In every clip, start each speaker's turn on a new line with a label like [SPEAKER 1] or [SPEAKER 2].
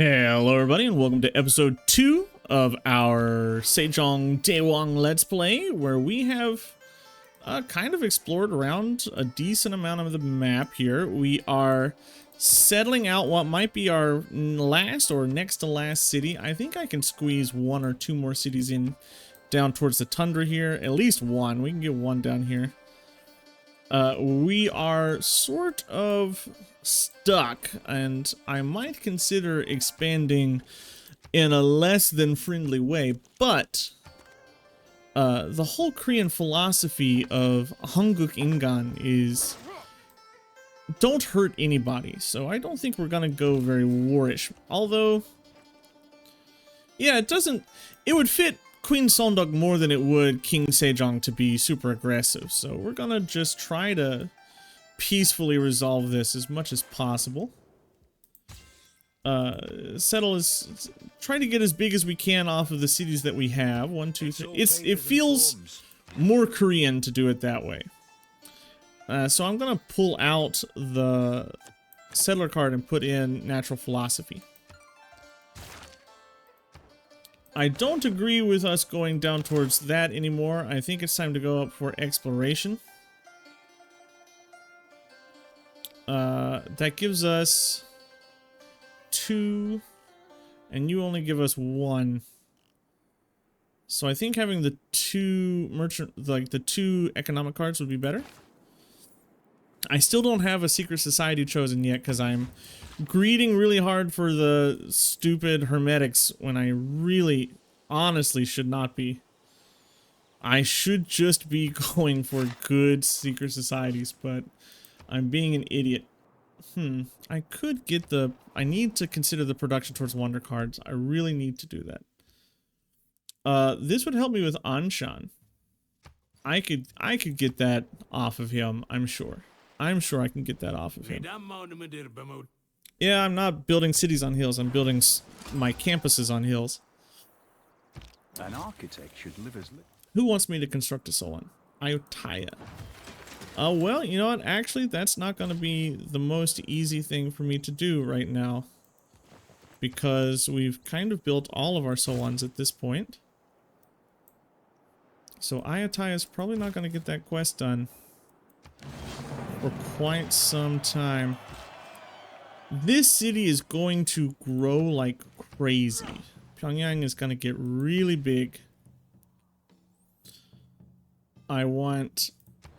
[SPEAKER 1] Hello everybody and welcome to episode 2 of our Sejong Let's Play, where we have kind of explored around a decent amount of the map here. We are settling out what might be our last or next to last city. I think I can squeeze one or two more cities in down towards the tundra here. At least one. We can get one down here. We are sort of stuck, and I might consider expanding in a less than friendly way, but the whole Korean philosophy of Hanguk Ingan is don't hurt anybody, so I don't think we're gonna go very warish. Although, yeah, it would fit Queen Sondok more than it would King Sejong to be super aggressive, so we're gonna just try to peacefully resolve this as much as possible. Try to get as big as we can off of the cities that we have. 1, 2, 3. It feels more Korean to do it that way. So I'm gonna pull out the settler card and put in natural philosophy. I don't agree with us going down towards that anymore. I think it's time to go up for exploration. That gives us 2, and you only give us 1. So I think having the 2 the 2 economic cards would be better. I still don't have a secret society chosen yet because I'm greeding really hard for the stupid hermetics when I really honestly should not be. I should just be going for good secret societies, but I'm being an idiot. I could get I need to consider the production towards wonder cards. I really need to do that. This would help me with Anshan. I could get that off of him, I'm sure. I'm sure I can get that off of him. Yeah, I'm not building cities on hills. I'm building my campuses on hills.
[SPEAKER 2] An architect should live as
[SPEAKER 1] Who wants me to construct a Solon? Ayutthaya. Well, you know what? Actually, that's not going to be the most easy thing for me to do right now, because we've kind of built all of our Solons at this point. So Ayutthaya is probably not going to get that quest done for quite some time. This city is going to grow like crazy. Pyongyang is going to get really big.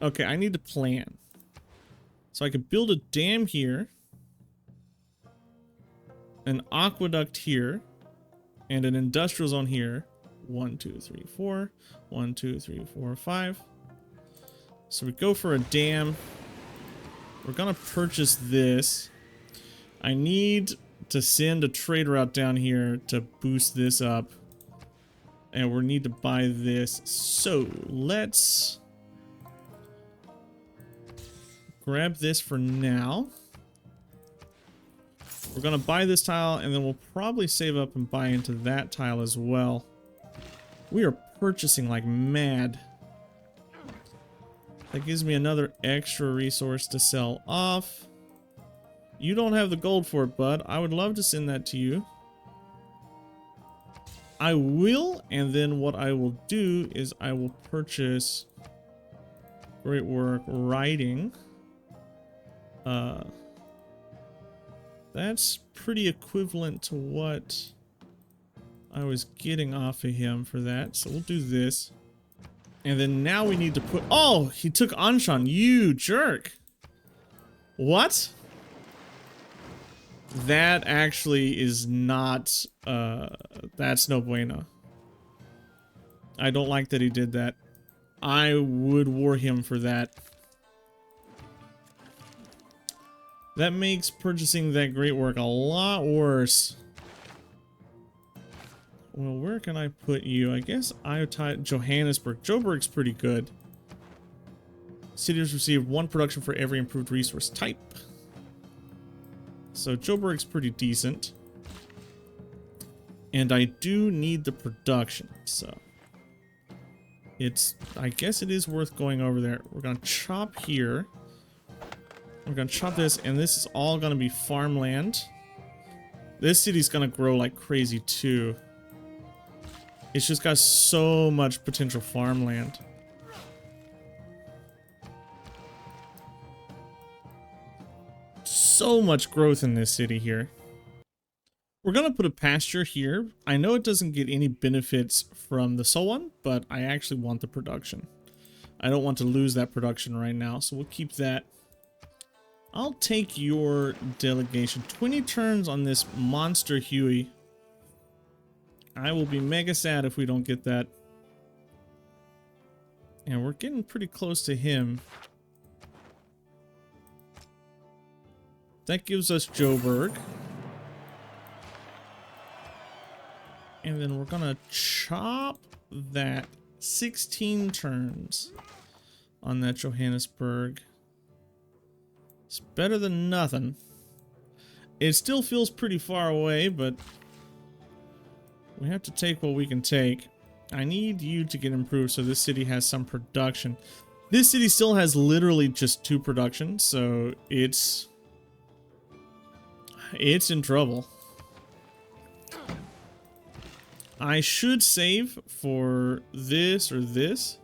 [SPEAKER 1] Okay, I need to plan. So I could build a dam here, an aqueduct here, and an industrial zone here. 1, 2, 3, 4. 1, 2, 3, 4, 5. So we go for a dam. We're gonna purchase this. I need to send a trader out down here to boost this up. And we need to buy this. So let's grab this for now. We're gonna buy this tile, and then we'll probably save up and buy into that tile as well. We are purchasing like mad. That gives me another extra resource to sell off. You don't have the gold for it, bud. I would love to send that to you. I will, and then what I will do is I will purchase great work writing. That's pretty equivalent to what I was getting off of him for that. So we'll do this. And then now we need to put... Oh, he took Anshan, you jerk. What? That actually is not... that's no bueno. I don't like that he did that. I would war him for that. That makes purchasing that great work a lot worse. Well, where can I put you? I guess Ayutthaya, Johannesburg. Joburg's pretty good. Cities receive 1 production for every improved resource type. So Joburg's pretty decent. And I do need the production, so I guess it is worth going over there. We're gonna chop here. We're gonna chop this, and this is all gonna be farmland. This city's gonna grow like crazy too. It's just got so much potential farmland. So much growth in this city here. We're gonna put a pasture here. I know it doesn't get any benefits from the Sowan, but I actually want the production. I don't want to lose that production right now, so we'll keep that. I'll take your delegation. 20 turns on this monster Huey. I will be mega sad if we don't get that. And we're getting pretty close to him. That gives us Joburg. And then we're gonna chop that 16 turns on that Johannesburg. It's better than nothing. It still feels pretty far away, but we have to take what we can take. I need you to get improved so this city has some production. This city still has literally just 2 production, so it's in trouble. I should save for this or this,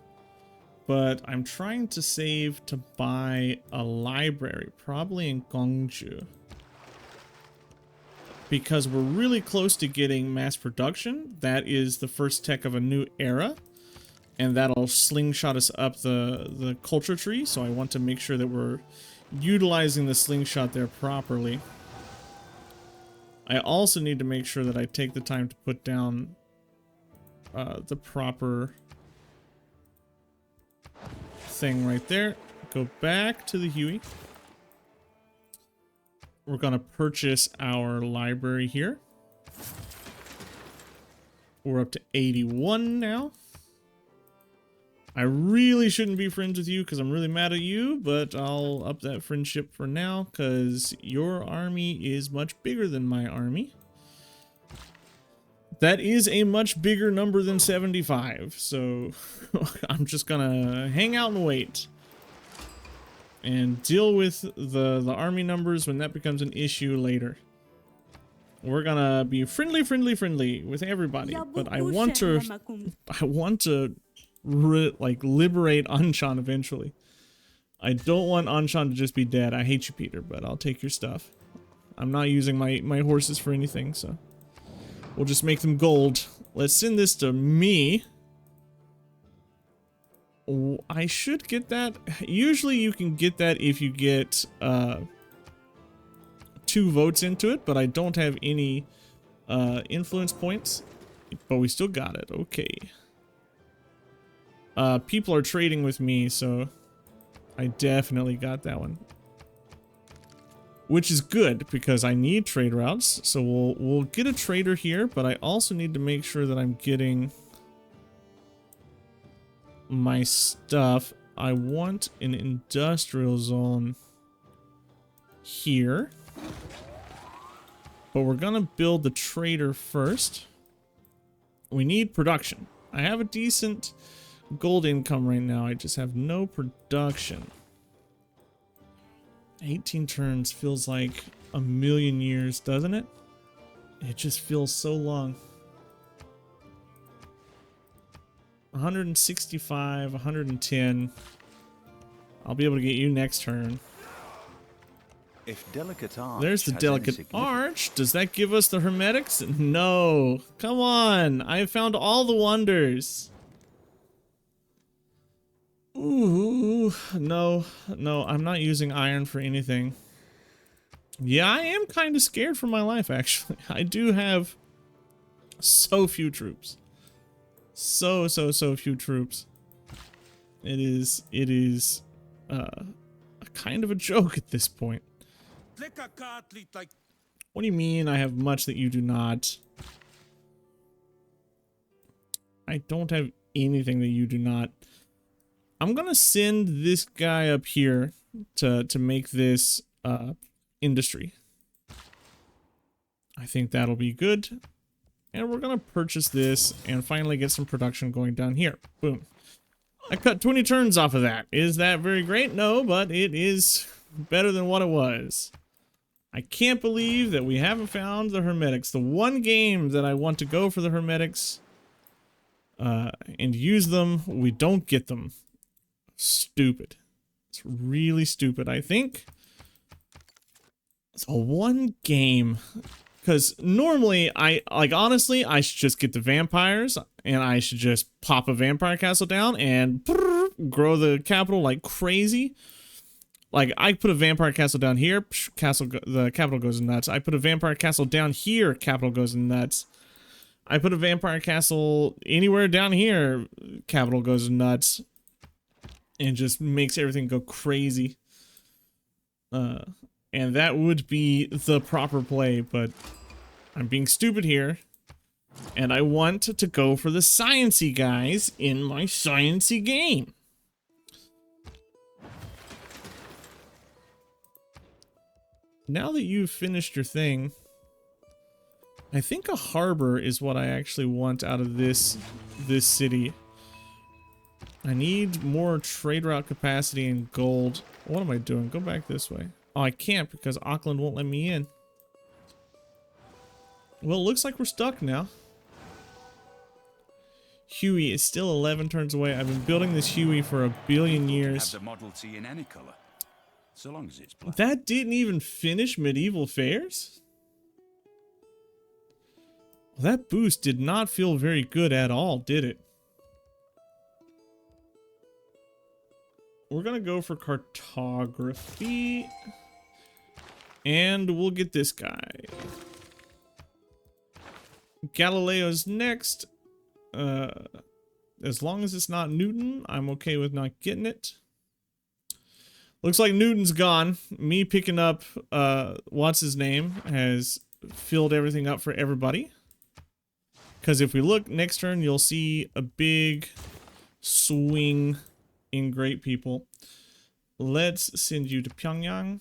[SPEAKER 1] but I'm trying to save to buy a library, probably in Gwangju. Because we're really close to getting mass production. That is the first tech of a new era, and that'll slingshot us up the culture tree, so I want to make sure that we're utilizing the slingshot there properly. I also need to make sure that I take the time to put down the proper thing right there. Go back to the Huey. We're gonna purchase our library here. We're up to 81 now. I really shouldn't be friends with you because I'm really mad at you, but I'll up that friendship for now because your army is much bigger than my army. That is a much bigger number than 75, so I'm just gonna hang out and wait. And deal with the army numbers when that becomes an issue later. We're gonna be friendly with everybody, but I want to like liberate Anshan eventually. I don't want Anshan to just be dead. I hate you, Peter, but I'll take your stuff. I'm not using my horses for anything, so we'll just make them gold. Let's send this to me. I should get that. Usually you can get that if you get 2 votes into it, but I don't have any influence points. But we still got it. Okay. People are trading with me, so I definitely got that one. Which is good because I need trade routes. So we'll get a trader here, but I also need to make sure that I'm getting my stuff. I want an industrial zone here, but we're gonna build the trader first. We need production. I have a decent gold income right now. I just have no production. 18 turns feels like a million years, doesn't it? It just feels so long. 165, 110. I'll be able to get you next turn.
[SPEAKER 2] If delicate arch
[SPEAKER 1] There's the
[SPEAKER 2] has
[SPEAKER 1] delicate
[SPEAKER 2] any significance-
[SPEAKER 1] arch. Does that give us the hermetics? No. Come on. I found all the wonders. Ooh, no, I'm not using iron for anything. Yeah, I am kind of scared for my life, actually. I do have so few troops. So few troops. It is a kind of a joke at this point. What do you mean I have much that you do not? I don't have anything that you do not. I'm gonna send this guy up here to make this industry. I think that'll be good. And we're gonna purchase this and finally get some production going down here. Boom. I cut 20 turns off of that. Is that very great? No, but it is better than what it was. I can't believe that we haven't found the Hermetics. The one game that I want to go for the Hermetics and use them, we don't get them. Stupid. It's really stupid, I think. It's a one game. Because normally, honestly, I should just get the vampires, and I should just pop a vampire castle down and grow the capital like crazy. Like, I put a vampire castle down here, the capital goes nuts. I put a vampire castle down here, capital goes nuts. I put a vampire castle anywhere down here, capital goes nuts. And just makes everything go crazy. And that would be the proper play, but I'm being stupid here. And I want to go for the science-y guys in my science-y game. Now that you've finished your thing, I think a harbor is what I actually want out of this city. I need more trade route capacity and gold. What am I doing? Go back this way. Oh, I can't because Auckland won't let me in. Well, it looks like we're stuck now. Huey is still 11 turns away. I've been building this Huey for a billion years.
[SPEAKER 3] Have the Model T in any color, so long as it's black.
[SPEAKER 1] That didn't even finish medieval fairs? Well, that boost did not feel very good at all, did it? We're gonna go for cartography. And we'll get this guy. Galileo's next. As long as it's not Newton, I'm okay with not getting it. Looks like Newton's gone. Me picking up, what's his name, has filled everything up for everybody. Because if we look next turn, you'll see a big swing in great people. Let's send you to Pyongyang.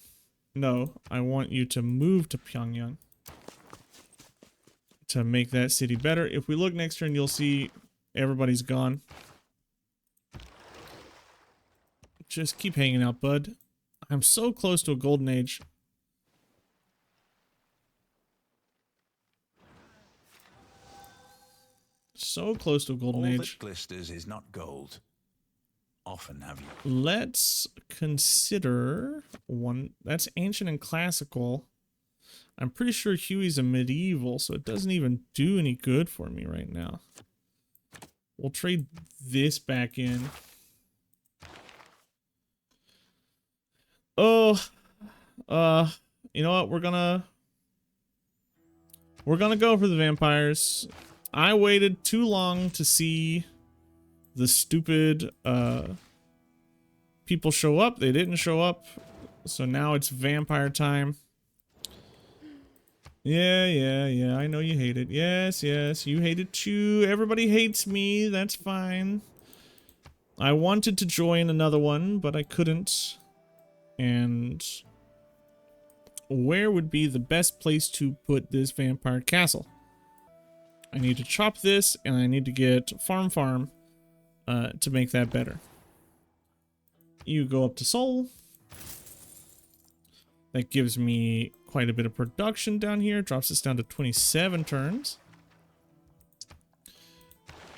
[SPEAKER 1] No, I want you to move to Pyongyang to make that city better. If we look next turn, you'll see everybody's gone. Just keep hanging out, bud. I'm so close to a golden age. So close to a golden age.
[SPEAKER 3] All that glisters is not gold. Often have you.
[SPEAKER 1] Let's consider one that's ancient and classical. I'm pretty sure Huey's a medieval, so it doesn't even do any good for me right now. We'll trade this back in. Oh, you know what? We're gonna go for the vampires. I waited too long to see the stupid people show up. They didn't show up, so now it's vampire time. Yeah, I know you hate it. Yes, you hate it too. Everybody hates me. That's fine. I wanted to join another one, but I couldn't. And where would be the best place to put this vampire castle? I need to chop this, and I need to get farm to make that better. You go up to Seoul. That gives me quite a bit of production down here. Drops us down to 27 turns.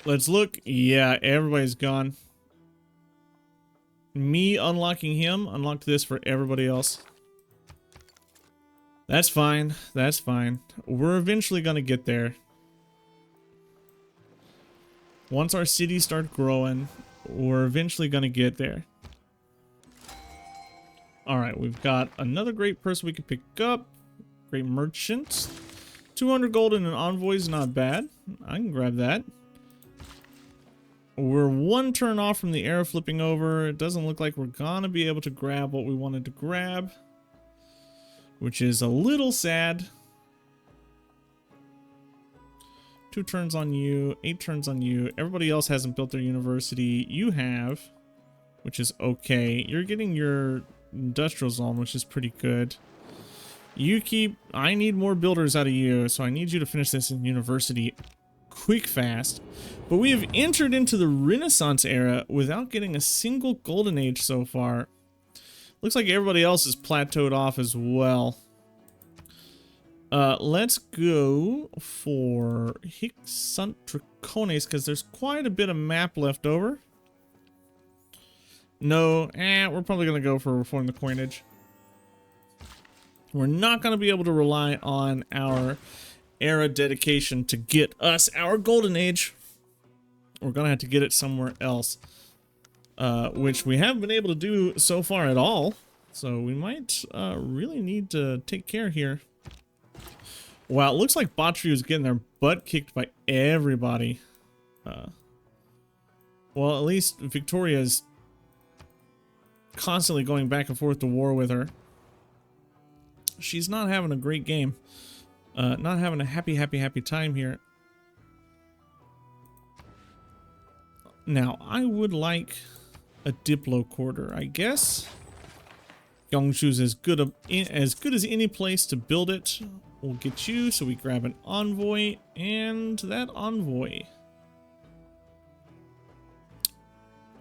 [SPEAKER 1] Let's look. Yeah, everybody's gone. Me unlocking him unlocked this for everybody else. That's fine. That's fine. We're eventually going to get there. Once our cities start growing, we're eventually going to get there. Alright, we've got another great person we can pick up. Great merchant. 200 gold and an envoy is not bad. I can grab that. We're one turn off from the arrow flipping over. It doesn't look like we're gonna be able to grab what we wanted to grab, which is a little sad. 2 turns on you, 8 turns on you. Everybody else hasn't built their university. You have, which is okay. You're getting your industrial zone, which is pretty good. I need more builders out of you, so I need you to finish this in university quick fast. But we have entered into the Renaissance era without getting a single golden age so far. Looks like everybody else is plateaued off as well. Let's go for Hicksant Dracones, because there's quite a bit of map left over. No, we're probably going to go for Reform the Coinage. We're not going to be able to rely on our era dedication to get us our Golden Age. We're going to have to get it somewhere else, which we haven't been able to do so far at all. So we might really need to take care here. Wow, it looks like Botry is getting their butt kicked by everybody. Well, at least Victoria is constantly going back and forth to war with her. She's not having a great game. Not having a happy time here. Now, I would like a Diplo quarter, I guess. Yongshu's as good as any place to build it. We'll get you, so we grab an envoy, and that envoy.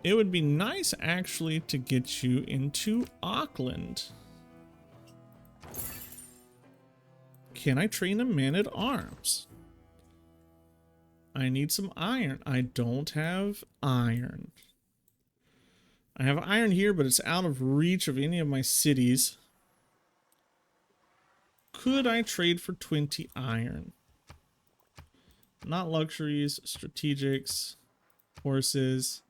[SPEAKER 1] It would be nice, actually, to get you into Auckland. Can I train a man-at-arms? I need some iron. I don't have iron. I have iron here, but it's out of reach of any of my cities. Could I trade for 20 iron? Not luxuries, strategics, horses.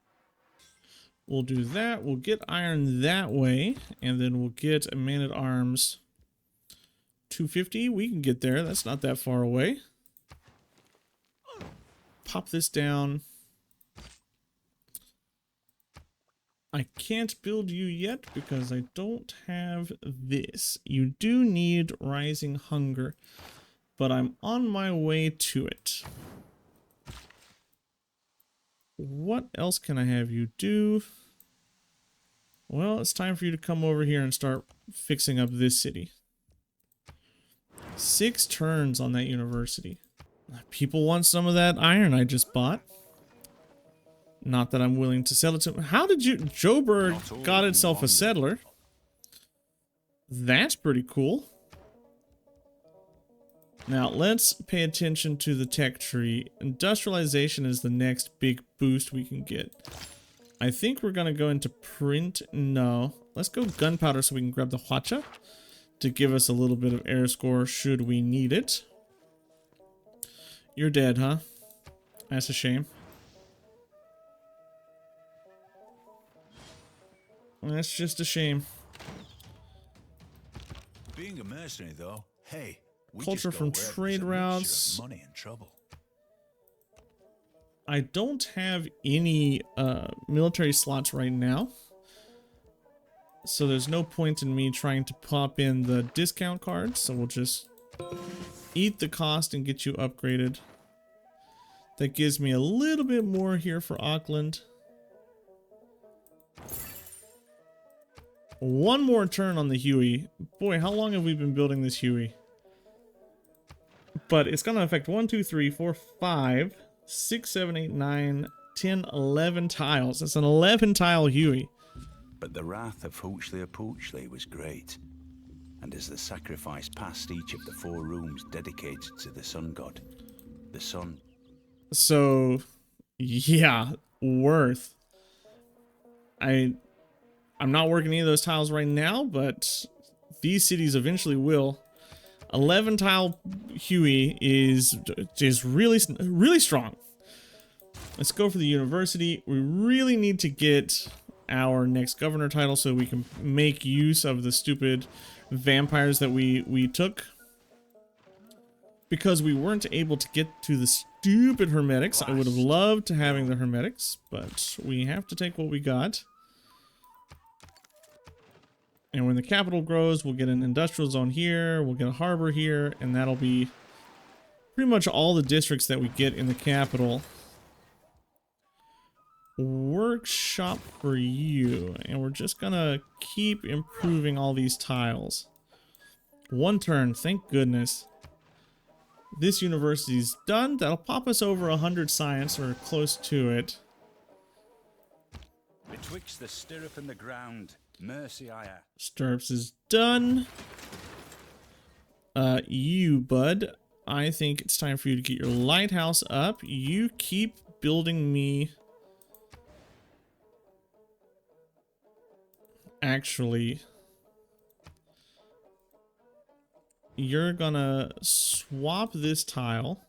[SPEAKER 1] We'll do that. We'll get iron that way, and then we'll get a man-at-arms 250. We can get there. That's not that far away. Pop this down. I can't build you yet because I don't have this. You do need Rising Hunger, but I'm on my way to it. What else can I have you do? Well, it's time for you to come over here and start fixing up this city. 6 turns on that university. People want some of that iron I just bought. Not that I'm willing to sell it to. How did you... Joburg got itself a settler. That's pretty cool. Now, let's pay attention to the tech tree. Industrialization is the next big boost we can get. I think we're going to go into print. No. Let's go gunpowder so we can grab the Hwacha to give us a little bit of air score should we need it. You're dead, huh? That's a shame. That's just a shame.
[SPEAKER 3] Being a mercenary, though, hey, we
[SPEAKER 1] Culture
[SPEAKER 3] just go
[SPEAKER 1] from
[SPEAKER 3] wherever
[SPEAKER 1] trade
[SPEAKER 3] there's a mixture of
[SPEAKER 1] routes.
[SPEAKER 3] money and trouble.
[SPEAKER 1] I don't have any military slots right now. So there's no point in me trying to pop in the discount cards. So we'll just eat the cost and get you upgraded. That gives me a little bit more here for Auckland. One more turn on the Huey. Boy, how long have we been building this Huey? But it's going to affect 1, 2, 3, 4, 5, 6, 7, 8, 9, 10, 11 tiles. That's an 11 tile Huey.
[SPEAKER 3] But the wrath of Poochly was great. And as the sacrifice passed each of the 4 rooms dedicated to the sun god, the sun...
[SPEAKER 1] So, yeah, worth. I'm not working any of those tiles right now, but these cities eventually will. 11 tile Huey is really strong. Let's go for the university. We really need to get our next governor title so we can make use of the stupid vampires that we took. Because we weren't able to get to the stupid hermetics. I would have loved to having the hermetics, but we have to take what we got. And when the capital grows, we'll get an industrial zone here, we'll get a harbor here, and that'll be pretty much all the districts that we get in the capital. Workshop for you, and we're just gonna keep improving all these tiles. 1 turn, thank goodness. This university's done. That'll pop us over 100 science, or close to it.
[SPEAKER 3] Betwixt the stirrup and the ground, mercy I ask.
[SPEAKER 1] Stirrups is done. You, bud, I think it's time for you to get your lighthouse up. You keep building me... Actually, you're gonna swap this tile,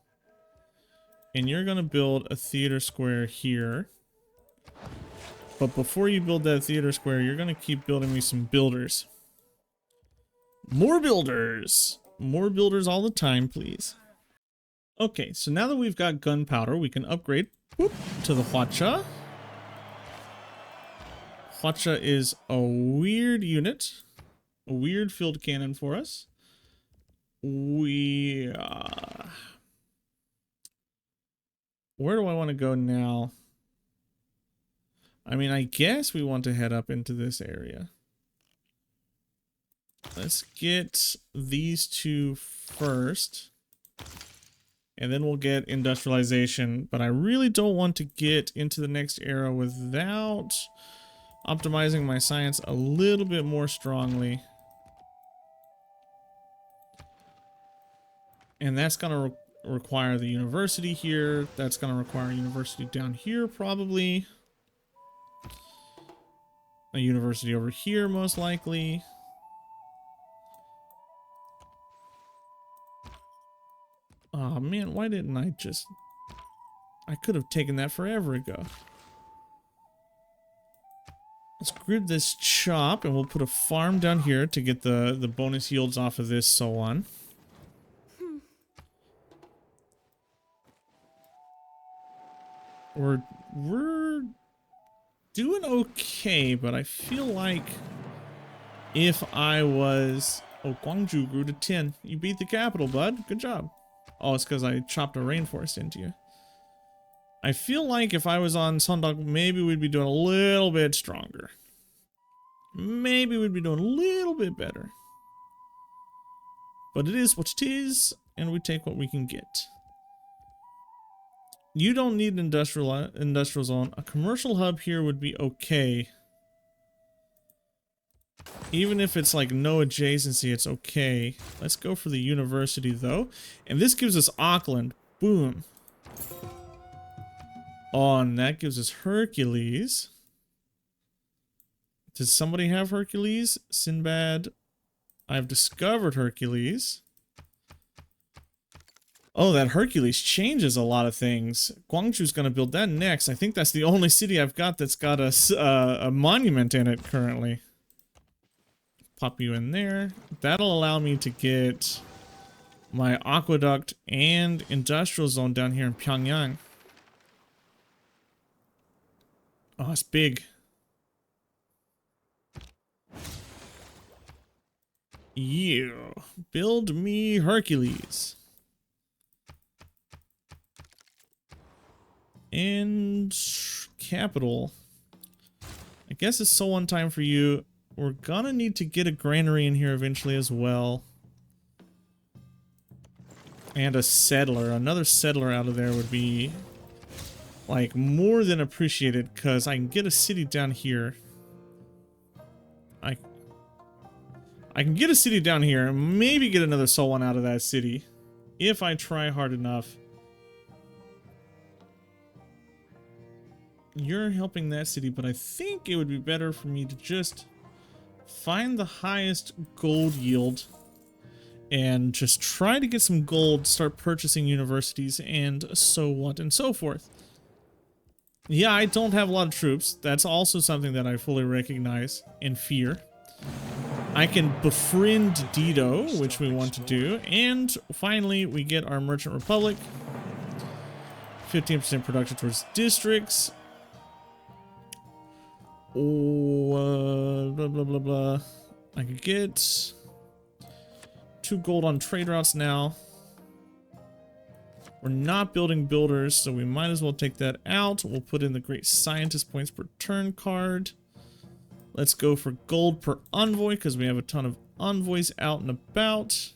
[SPEAKER 1] and you're gonna build a theater square here. But before you build that theater square, you're gonna keep building me some builders. More builders! More builders all the time, please. Okay, so now that we've got gunpowder, we can upgrade to the Hwacha. Hwacha is a weird unit. A weird field cannon for us. Where do I want to go now? I mean, I guess we want to head up into this area. Let's get these two first. And then we'll get industrialization. But I really don't want to get into the next era without optimizing my science a little bit more strongly. And that's going to require the university here. That's going to require a university down here, probably. A university over here, most likely. Oh man, why didn't I just... I could have taken that forever ago. Let's grid this chop, and we'll put a farm down here to get the bonus yields off of this, so on. We're doing okay, but I feel like if I was... Oh, Gwangju grew to 10. You beat the capital, bud. Good job. Oh, it's because I chopped a rainforest into you. I feel like if I was on Sundog, maybe we'd be doing a little bit stronger. Maybe we'd be doing a little bit better. But it is what it is, and we take what we can get. You don't need an industrial zone. A commercial hub here would be okay. Even if it's like no adjacency, it's okay. Let's go for the university though. And this gives us Auckland. Boom. Oh, and that gives us Hercules. Does somebody have Hercules? Sinbad. I've discovered Hercules. Oh, that Hercules changes a lot of things. Gwangju's going to build that next. I think that's the only city I've got that's got a monument in it currently. Pop you in there. That'll allow me to get my aqueduct and industrial zone down here in Pyongyang. Oh, it's big. You build me Hercules. And capital. I guess it's so on time for you. We're gonna need to get a granary in here eventually as well. And a settler. Another settler out of there would be like more than appreciated, because I can get a city down here. I can get a city down here and maybe get another Solon out of that city if I try hard enough. You're helping that city, but I think it would be better for me to just find the highest gold yield and just try to get some gold, start purchasing universities, and so what and so forth. Yeah, I don't have a lot of troops. That's also something that I fully recognize and fear. I can befriend Dido, which we want to do, and finally we get our Merchant Republic. 15% production towards districts. Oh, blah, blah, blah, blah. I could get 2 gold on trade routes now. We're not building builders, so we might as well take that out. We'll put in the Great Scientist points per turn card. Let's go for gold per envoy, because we have a ton of envoys out and about.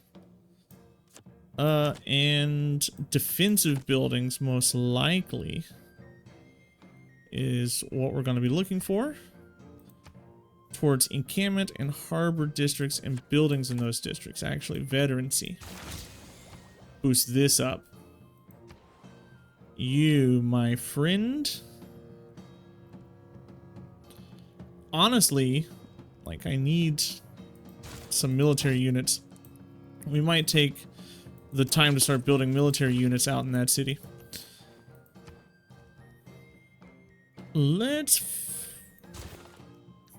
[SPEAKER 1] And defensive buildings, most likely, is what we're going to be looking for. towards encampment and harbor districts and buildings in those districts. Actually, veterancy. Boost this up. You, my friend. Honestly, like, I need some military units. We might take the time to start building military units out in that city. Let's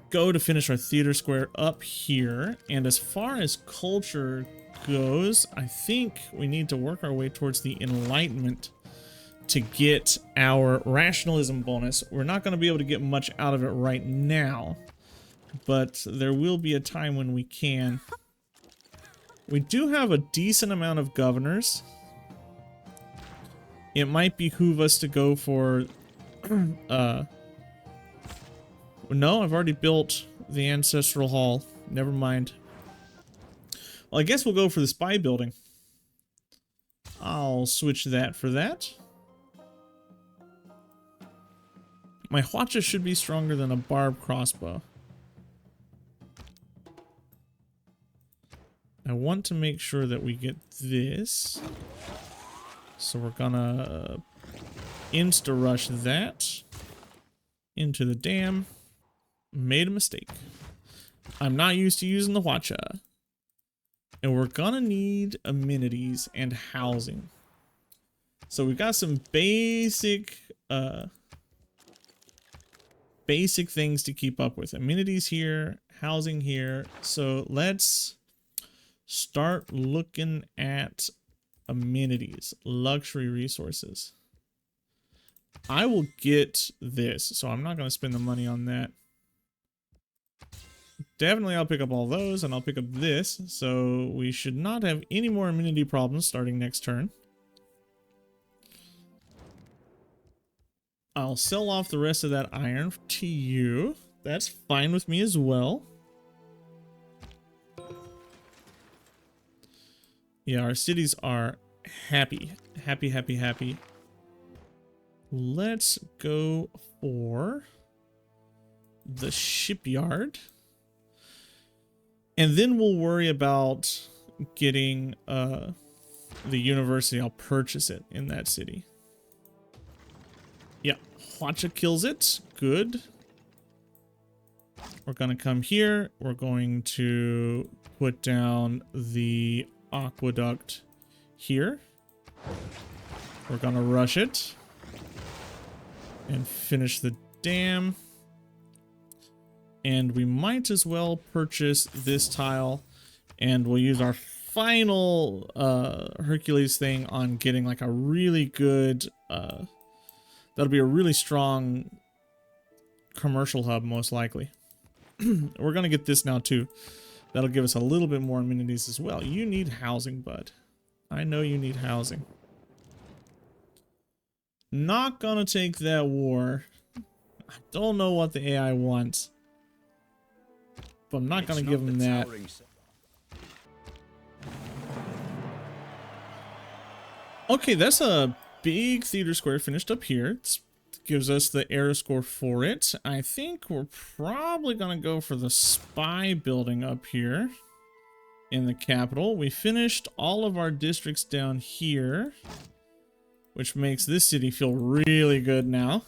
[SPEAKER 1] go to finish our theater square up here. And as far as culture goes, I think we need to work our way towards the Enlightenment to get our rationalism bonus. We're not going to be able to get much out of it right now, but there will be a time when we can. We do have a decent amount of governors. It might behoove us to go for no, I've already built the ancestral hall. Never mind. Well, I guess we'll go for the spy building. I'll switch that for that. My Hwacha should be stronger than a barbed crossbow. I want to make sure that we get this. So we're gonna insta-rush that into the dam. Made a mistake. I'm not used to using the Hwacha. And we're gonna need amenities and housing. So we've got some basic things to keep up with. Amenities here, housing here. So let's start looking at amenities, luxury resources. I will get this, so I'm not going to spend the money on that. Definitely I'll pick up all those, and I'll pick up this, so we should not have any more amenity problems starting next turn. I'll sell off the rest of that iron to you. That's fine with me as well. Yeah, our cities are happy. Happy, happy, happy. Let's go for the shipyard. And then we'll worry about getting the university. I'll purchase it in that city. Yeah, Hwacha kills it. Good. We're going to come here. We're going to put down the aqueduct here. We're going to rush it and finish the dam. And we might as well purchase this tile, and we'll use our final Hercules thing on getting like a really good that'll be a really strong commercial hub, most likely. We're gonna get this now too. That'll give us a little bit more amenities as well. You need housing, bud. I know you need housing. Not gonna take that war. I don't know what the AI wants, but I'm not gonna give them that. Okay, that's a big theater square finished up here. It gives us the era score for it. I think we're probably gonna go for the spy building up here in the capital. We finished all of our districts down here, which makes this city feel really good now.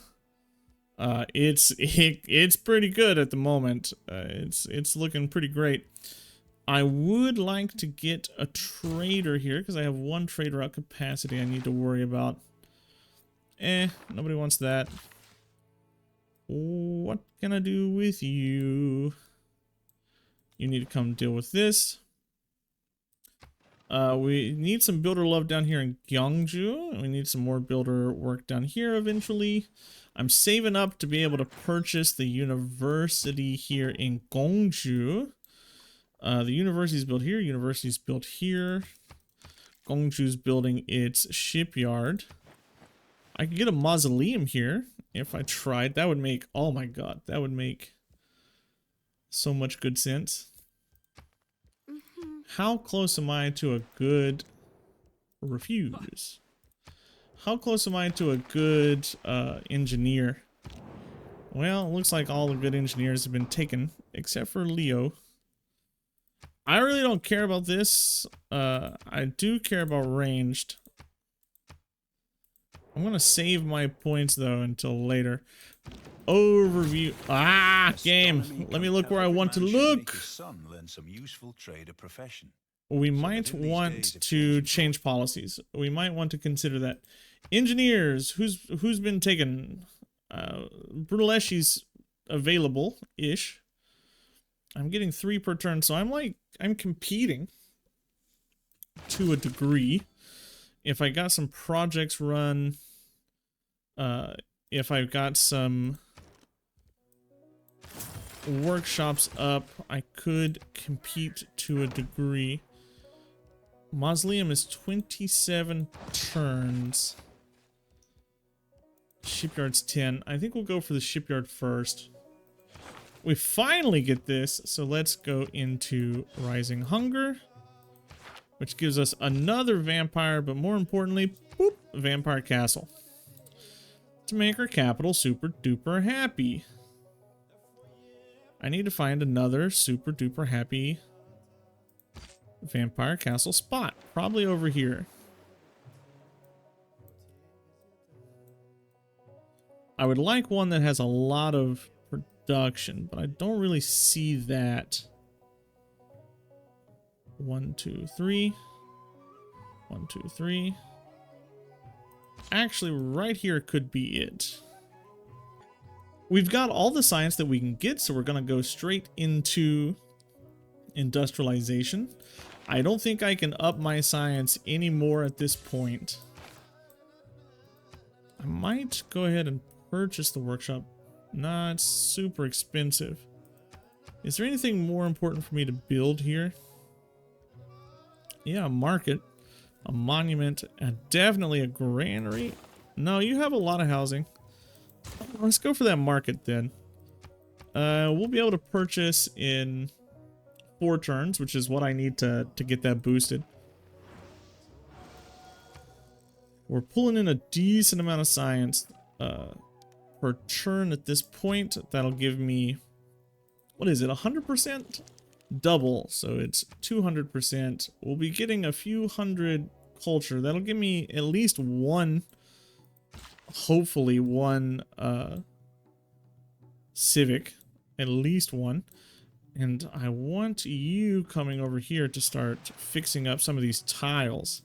[SPEAKER 1] It's pretty good at the moment. It's looking pretty great. I would like to get a trader here because I have one trader out capacity I need to worry about. Nobody wants that. What can I do with you? You need to come deal with this. We need some builder love down here in Gyeongju. We need some more builder work down here eventually. I'm saving up to be able to purchase the university here in Gongju. The university's built here. University's built here. Gongju's building its shipyard. I could get a mausoleum here if I tried. That would make, oh my god, that would make so much good sense. How close am I to a good refuse? How close am I to a good engineer? Well, it looks like all the good engineers have been taken except for Leo. I really don't care about this. I do care about ranged. I'm gonna save my points though until later. Overview. Ah, game. Let me look where I want to look. We might want to change policies. We might want to consider that. Engineers, who's been taken? Brunelleschi's available-ish. I'm getting 3 per turn, so I'm competing to a degree. If I got some projects run, if I've got some workshops up, I could compete to a degree. Mausoleum is 27 turns. Shipyard's 10. I think we'll go for the shipyard first. We finally get this, so let's go into Rising Hunger, which gives us another vampire, but more importantly, boop, vampire castle. To make our capital super duper happy. I need to find another super duper happy vampire castle spot. Probably over here. I would like one that has a lot of production, but I don't really see that. 1, 2, 3. 1, 2, 3. Actually, right here could be it. We've got all the science that we can get, so we're going to go straight into industrialization. I don't think I can up my science anymore at this point. I might go ahead and purchase the workshop. Nah, it's super expensive. Is there anything more important for me to build here? Yeah, a market, a monument, and definitely a granary. No, you have a lot of housing. Let's go for that market then. We'll be able to purchase in 4 turns, which is what I need to get that boosted. We're pulling in a decent amount of science per turn at this point. That'll give me, what is it, 100%? Double, so it's 200%. We'll be getting a few hundred culture. That'll give me at least one, hopefully one civic, at least one. And I want you coming over here to start fixing up some of these tiles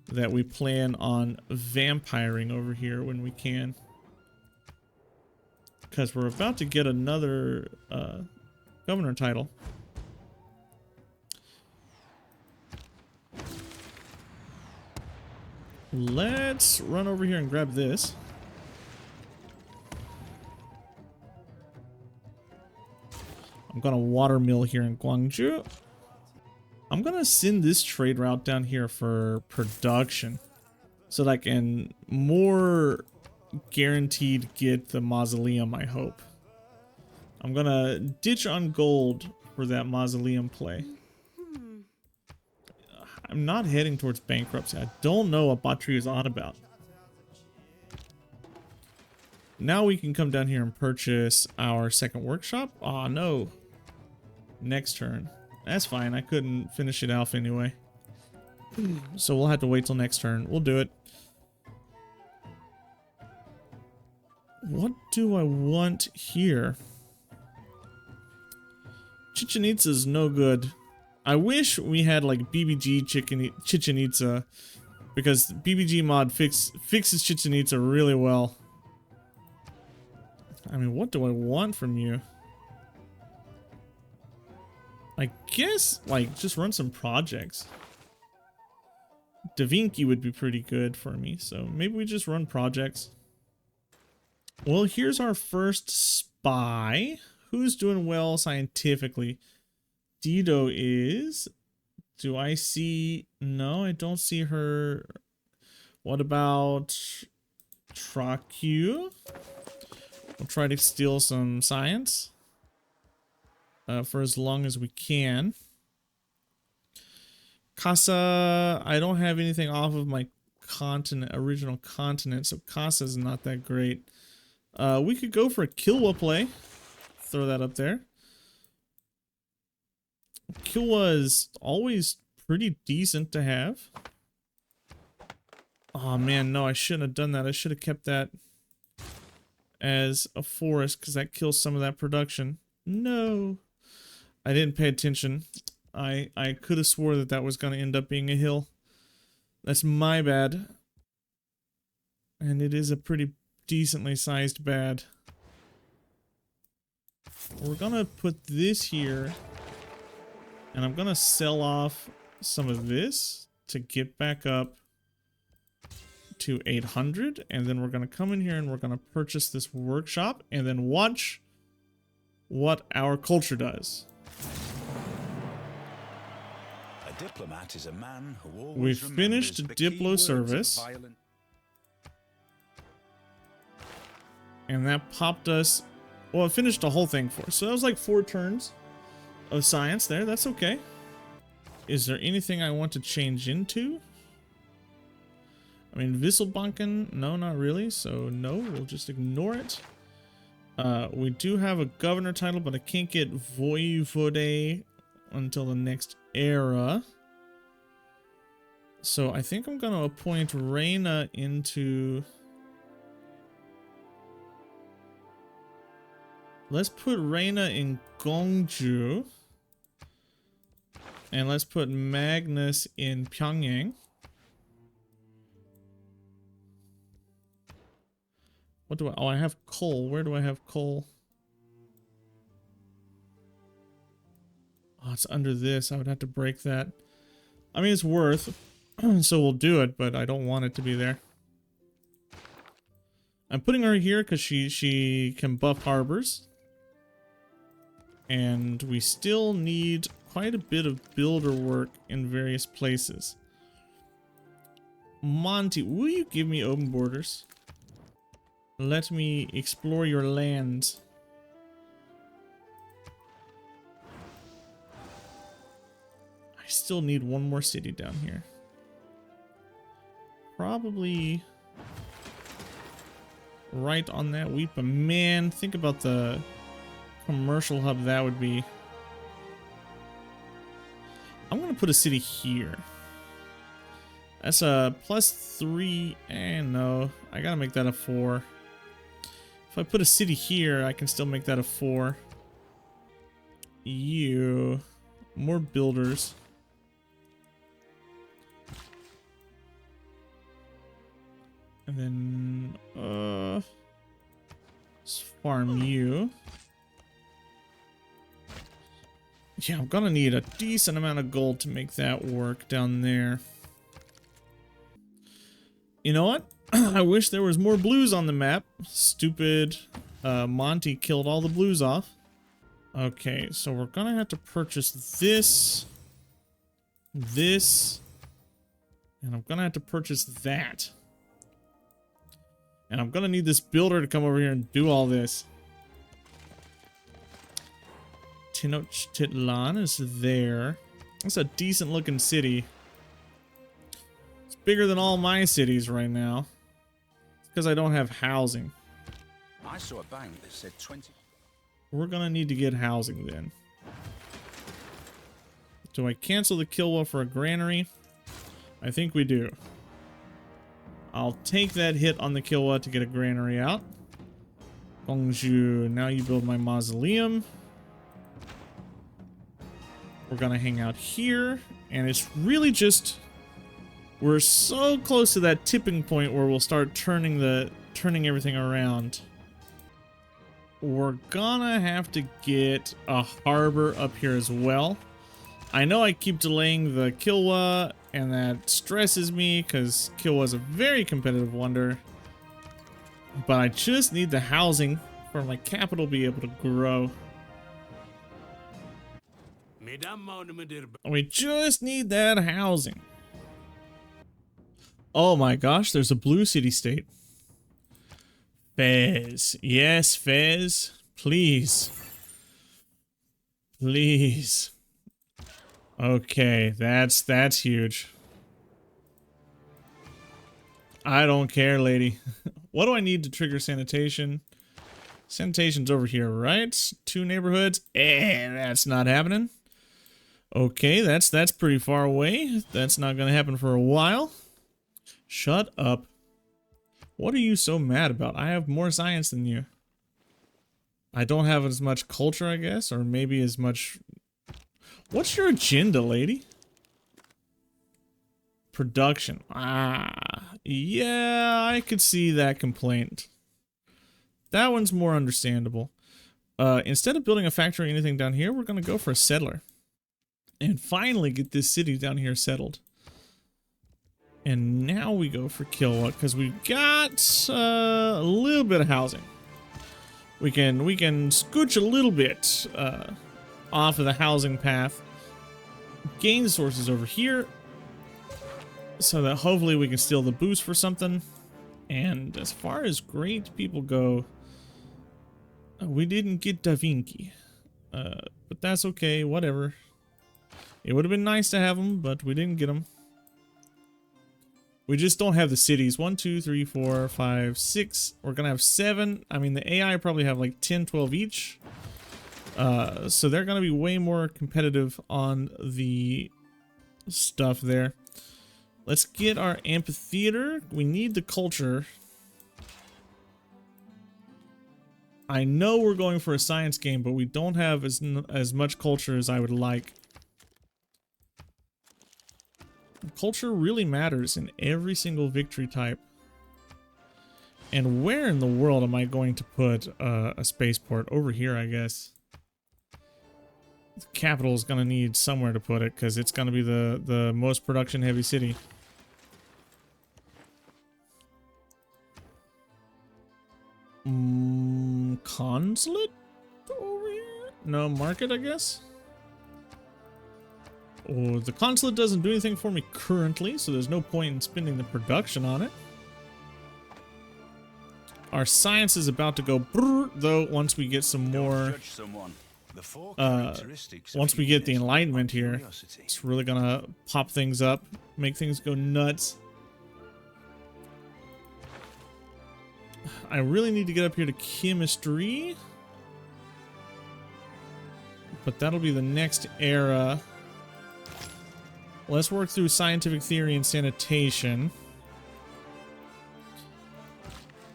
[SPEAKER 1] that we plan on vampiring over here when we can. Because we're about to get another governor title. Let's run over here and grab this. I'm gonna watermill here in Gwangju. I'm gonna send this trade route down here for production so that I can more guaranteed get the mausoleum, I hope. I'm gonna ditch on gold for that mausoleum play. I'm not heading towards bankruptcy. I don't know what Batri is on about. Now we can come down here and purchase our second workshop. Aw, no. Next turn. That's fine. I couldn't finish it off anyway. So we'll have to wait till next turn. We'll do it. What do I want here? Chichen Itza's no good. I wish we had like BBG Chichen Itza, because BBG mod fixes Chichen Itza really well. I mean, what do I want from you? I guess, like, just run some projects. Da Vinci would be pretty good for me, so maybe we just run projects. Well, here's our first spy. Who's doing well scientifically? Dido is. Do I see? No, I don't see her. What about Traku? We'll try to steal some science for as long as we can. Casa, I don't have anything off of my continent, original continent, so Casa is not that great. We could go for a Kilwa play. Throw that up there. Killua is always pretty decent to have. Oh man, no, I shouldn't have done that. I should have kept that as a forest because that kills some of that production. No, I didn't pay attention. I could have swore that that was going to end up being a hill. That's my bad. And it is a pretty decently sized bad. We're going to put this here. And I'm going to sell off some of this to get back up to 800. And then we're going to come in here and we're going to purchase this workshop. And then watch what our culture does.
[SPEAKER 3] A diplomat is a man who always
[SPEAKER 1] We finished
[SPEAKER 3] remembers the key
[SPEAKER 1] Diplo
[SPEAKER 3] words of
[SPEAKER 1] service.
[SPEAKER 3] violent-
[SPEAKER 1] And that popped us... Well, it finished the whole thing for us. So that was like 4 turns of science there. That's okay. Is there anything I want to change into? I mean, Wisselbanken? No, not really. So no, we'll just ignore it. We do have a governor title, but I can't get Voivode until the next era. So I think I'm going to appoint Reina into... Let's put Reina in Gongju. And let's put Magnus in Pyongyang. What do I... Oh, I have coal. Where do I have coal? Oh, it's under this. I would have to break that. I mean, it's worth. So we'll do it, but I don't want it to be there. I'm putting her here because she can buff harbors. And we still need quite a bit of builder work in various places. Monty, will you give me open borders? Let me explore your lands. I still need one more city down here. Probably right on that wheat, but man, think about the commercial hub that would be. I'm gonna put a city here. That's a +3, and no, I gotta make that a 4. If I put a city here, I can still make that a 4. More builders. And then, let's farm you. Yeah, I'm gonna need a decent amount of gold to make that work down there. You know what? I wish there was more blues on the map. Stupid Monty killed all the blues off. Okay, so we're gonna have to purchase this, and I'm gonna have to purchase that. And I'm gonna need this builder to come over here and do all this. Tenochtitlan is there. That's a decent looking city. It's bigger than all my cities right now. It's because I don't have housing.
[SPEAKER 3] I saw a bank that said 20.
[SPEAKER 1] We're gonna need to get housing then. Do I cancel the Killua for a granary? I think we do. I'll take that hit on the Killua to get a granary out. Gongju, now you build my mausoleum. We're gonna hang out here, and it's really just... We're so close to that tipping point where we'll start turning everything around. We're gonna have to get a harbor up here as well. I know I keep delaying the Killua, and that stresses me because Killua is a very competitive wonder. But I just need the housing for my capital to be able to grow. We just need that housing. Oh my gosh, there's a blue city-state. Fez. Yes, Fez. Please. Please. Okay, that's huge. I don't care, lady. What do I need to trigger sanitation? Sanitation's over here, right? 2 neighborhoods. That's not happening. Okay, that's pretty far away. That's not gonna happen for a while. Shut up. What are you so mad about? I have more science than you. I don't have as much culture, I guess, or maybe as much... What's your agenda, lady? Production. Ah, yeah, I could see that complaint. That one's more understandable. Instead of building a factory or anything down here, we're gonna go for a settler. And finally get this city down here settled. And now we go for Kilwa, because we've got a little bit of housing. We can scooch a little bit off of the housing path. Gain sources over here. So that hopefully we can steal the boost for something. And as far as great people go, we didn't get Da Vinci. But that's okay, whatever. It would have been nice to have them, but we didn't get them. We just don't have the cities. 1, 2, 3, 4, 5, 6. We're going to have 7. I mean, the AI probably have like 10, 12 each. So they're going to be way more competitive on the stuff there. Let's get our amphitheater. We need the culture. I know we're going for a science game, but we don't have as much culture as I would like. Culture really matters in every single victory type. And where in the world am I going to put a spaceport? Over here, I guess. The capital is going to need somewhere to put it because it's going to be the most production heavy city. Consulate over here? No, market, I guess. Oh, the consulate doesn't do anything for me currently, so there's no point in spending the production on it. Our science is about to go brrr, though, once we get some more... once we get the enlightenment here, it's really gonna pop things up, make things go nuts. I really need to get up here to chemistry. But that'll be the next era. Let's work through scientific theory and sanitation.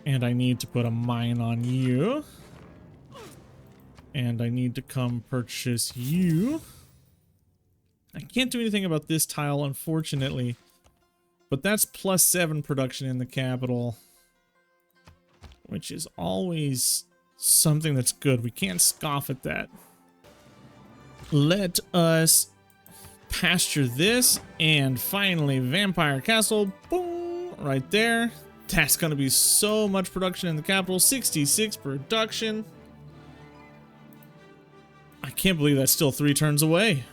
[SPEAKER 1] And I need to put a mine on you. And I need to come purchase you. I can't do anything about this tile, unfortunately. But that's +7 production in the capital. Which is always something that's good. We can't scoff at that. Let us pasture this. And finally, Vampire Castle. Boom! Right there. That's going to be so much production in the capital. 66 production. I can't believe that's still 3 turns away.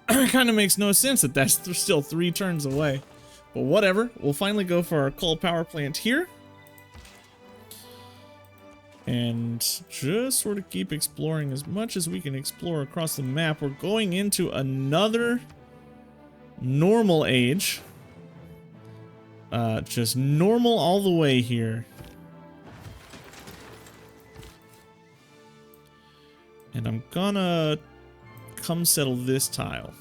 [SPEAKER 1] It kind of makes no sense that that's still 3 turns away. But whatever. We'll finally go for our coal power plant here. And just sort of keep exploring as much as we can explore across the map. We're going into another normal age. Just normal all the way here. And I'm gonna come settle this tile.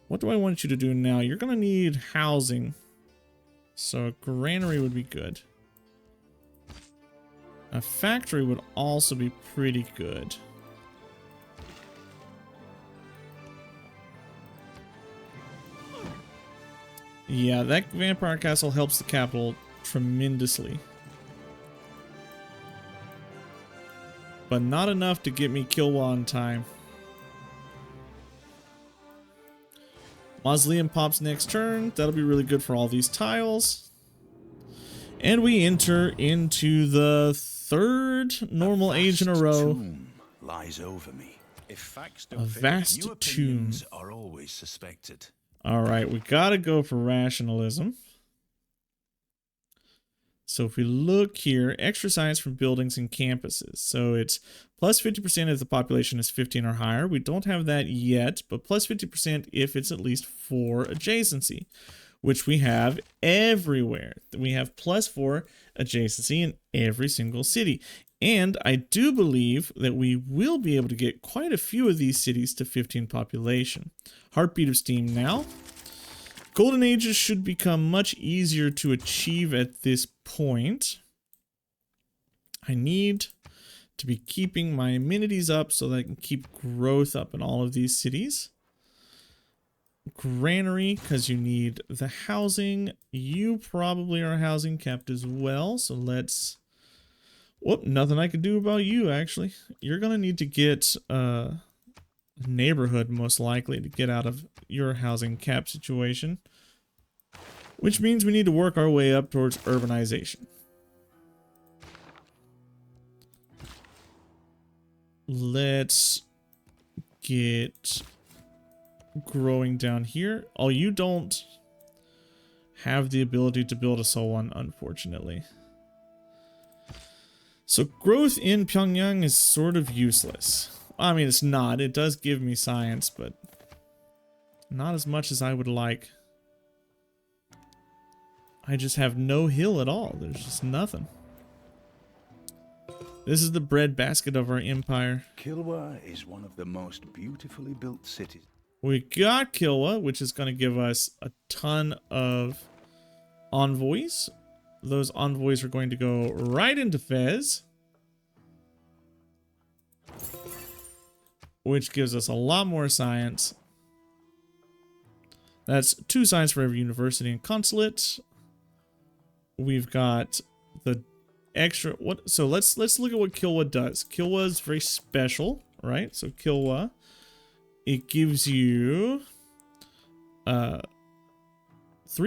[SPEAKER 1] What do I want you to do now? You're gonna need housing. So a granary would be good. A factory would also be pretty good. Yeah, that vampire castle helps the capital tremendously. But not enough to get me Kilwa on time. Mausoleum pops next turn. That'll be really good for all these tiles. And we enter into the 3rd normal age in a row.
[SPEAKER 3] Lies over me. If facts
[SPEAKER 1] A
[SPEAKER 3] don't fit,
[SPEAKER 1] vast
[SPEAKER 3] new
[SPEAKER 1] tomb.
[SPEAKER 3] opinions are always suspected.
[SPEAKER 1] Alright, we gotta go for rationalism. So if we look here, extra science for buildings and campuses. So it's plus 50% if the population is 15 or higher. We don't have that yet, but plus 50% if it's at least 4 adjacency, which we have everywhere. We have plus 4 adjacency in every single city. And I do believe that we will be able to get quite a few of these cities to 15 population. Heartbeat of Steam now. Golden Ages should become much easier to achieve at this point. I need to be keeping my amenities up so that I can keep growth up in all of these cities. Granary, because you need the housing. You probably are housing capped as well, so let's... Whoop, nothing I can do about you, actually. You're going to need to get a neighborhood, most likely, to get out of your housing cap situation. Which means we need to work our way up towards urbanization. Let's get growing down here. Oh, you don't have the ability to build a Seoul one, unfortunately. So growth in Pyongyang is sort of useless. I mean, it's not. It does give me science, but not as much as I would like. I just have no hill at all. There's just nothing. This is the breadbasket of our empire.
[SPEAKER 3] Kilwa is one of the most beautifully built cities.
[SPEAKER 1] We got Kilwa, which is going to give us a ton of envoys. Those envoys are going to go right into Fez, which gives us a lot more science. That's 2 science for every university and consulate. We've got the extra so let's look at what Kilwa does. Kilwa is very special, right? So Kilwa, it gives you 3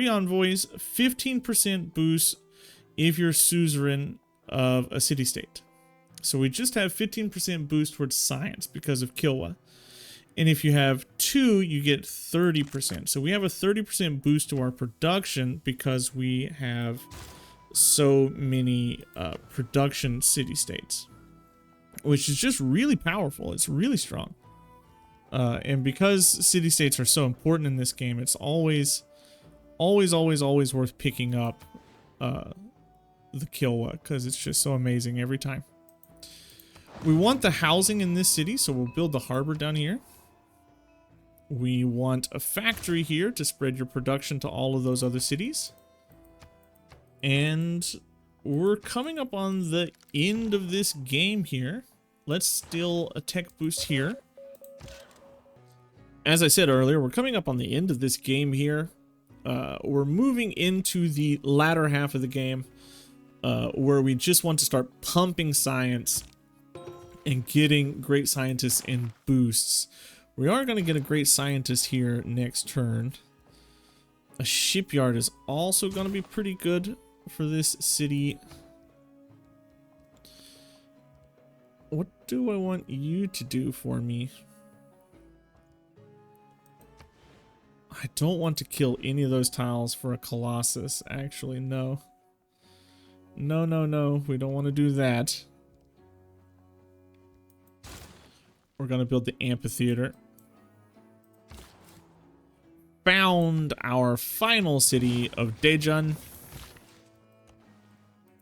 [SPEAKER 1] envoys, 15% boost if you're suzerain of a city-state. So we just have 15% boost towards science because of Kilwa. And if you have 2, you get 30%. So we have a 30% boost to our production because we have so many production city-states, which is just really powerful. It's really strong. And because city-states are so important in this game, it's always worth picking up the Kilwa because it's just so amazing every time. We want the housing in this city, so we'll build the harbor down here. We want a factory here to spread your production to all of those other cities. And we're coming up on the end of this game here. Let's steal a tech boost here. As I said earlier, we're coming up on the end of this game here. We're moving into the latter half of the game where we just want to start pumping science and getting great scientists and boosts. We are going to get a great scientist here next turn. A shipyard is also going to be pretty good for this city. What do I want you to do for me? I don't want to kill any of those tiles for a Colossus, actually, no. No, no, no, we don't want to do that. We're going to build the amphitheater. Found our final city of Daejeon.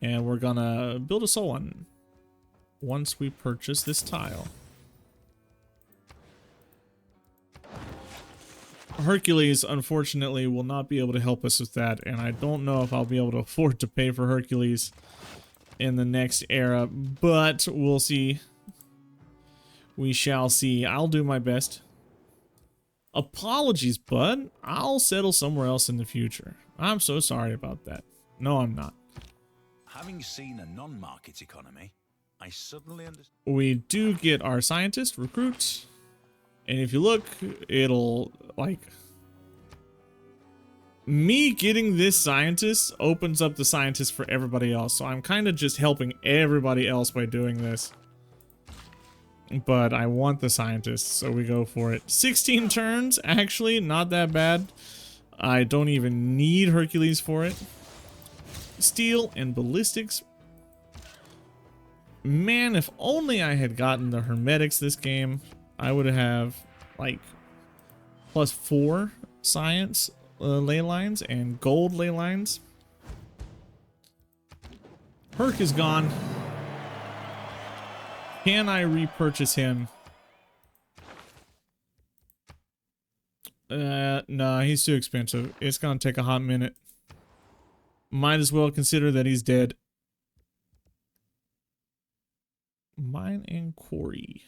[SPEAKER 1] And we're going to build a Seoul one once we purchase this tile. Hercules, unfortunately, will not be able to help us with that, and I don't know if I'll be able to afford to pay for Hercules in the next era, but we'll see. We shall see. I'll do my best. Apologies, bud. I'll settle somewhere else in the future. I'm so sorry about that. No, I'm not.
[SPEAKER 3] Having seen a non-market economy, I suddenly understand.
[SPEAKER 1] We do get our scientist recruits, and if you look, it'll like me getting this scientist opens up the scientist for everybody else. So I'm kind of just helping everybody else by doing this. But I want the scientist, so we go for it. 16 turns, actually, not that bad. I don't even need Hercules for it. Steel and ballistics. Man, if only I had gotten the hermetics this game, I would have like +4 science ley lines and gold ley lines. Herc is gone. Can I repurchase him? No, he's too expensive. It's gonna take a hot minute. Might as well consider that he's dead. Mine and quarry.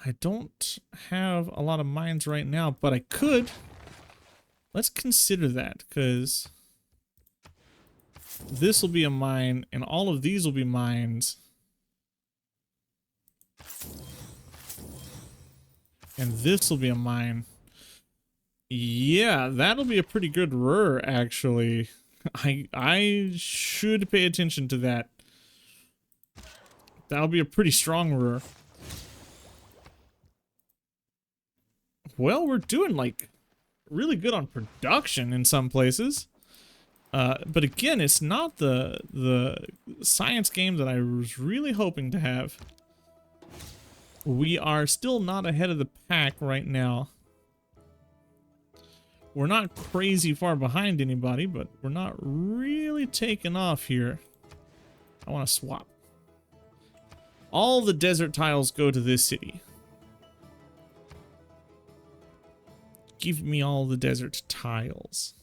[SPEAKER 1] I don't have a lot of mines right now, but I could. Let's consider that, because this will be a mine, and all of these will be mines. And this will be a mine. Yeah, that'll be a pretty good rur, actually. I should pay attention to that. That'll be a pretty strong rur. Well, we're doing, like, really good on production in some places. But again, it's not the science game that I was really hoping to have. We are still not ahead of the pack right now. We're not crazy far behind anybody, but we're not really taking off here. I want to swap. All the desert tiles go to this city. Give me all the desert tiles.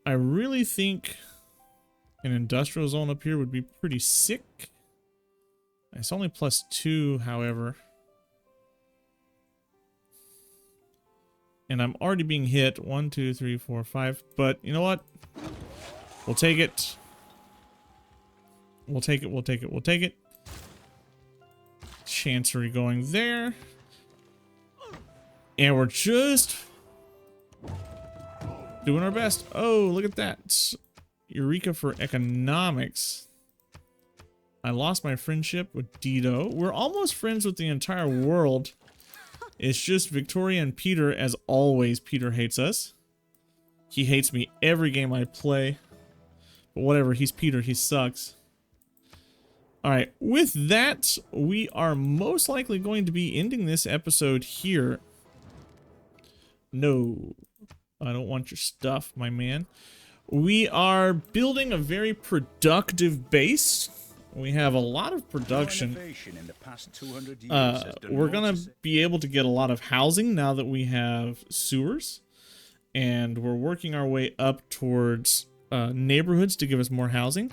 [SPEAKER 1] I really think an industrial zone up here would be pretty sick. It's only +2, however. And I'm already being hit. 1, 2, 3, 4, 5. But you know what? We'll take it. We'll take it. We'll take it. We'll take it. Chancery going there. And we're just doing our best. Oh, look at that. Eureka for economics. I lost my friendship with Dido. We're almost friends with the entire world. It's just Victoria and Peter, as always. Peter hates us. He hates me every game I play. But whatever, he's Peter, he sucks. Alright, with that, we are most likely going to be ending this episode here. No, I don't want your stuff, my man. We are building a very productive base. We have a lot of production. We're gonna be able to get a lot of housing now that we have sewers, and we're working our way up towards neighborhoods to give us more housing.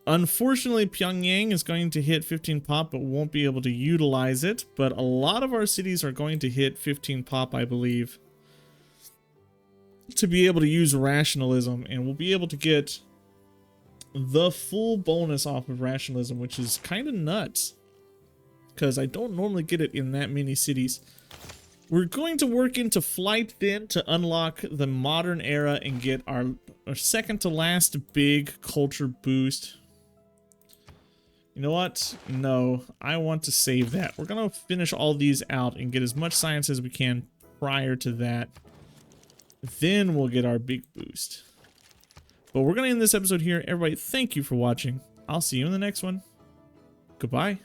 [SPEAKER 1] Unfortunately, Pyongyang is going to hit 15 pop, but won't be able to utilize it. But a lot of our cities are going to hit 15 pop, I believe, to be able to use rationalism, and we'll be able to get the full bonus off of rationalism, which is kind of nuts because I don't normally get it in that many cities. We're going to work into flight then to unlock the modern era and get our second to last big culture boost. You know what? No, I want to save that. We're going to finish all these out and get as much science as we can prior to that. Then we'll get our big boost. But we're going to end this episode here. Everybody, thank you for watching. I'll see you in the next one. Goodbye.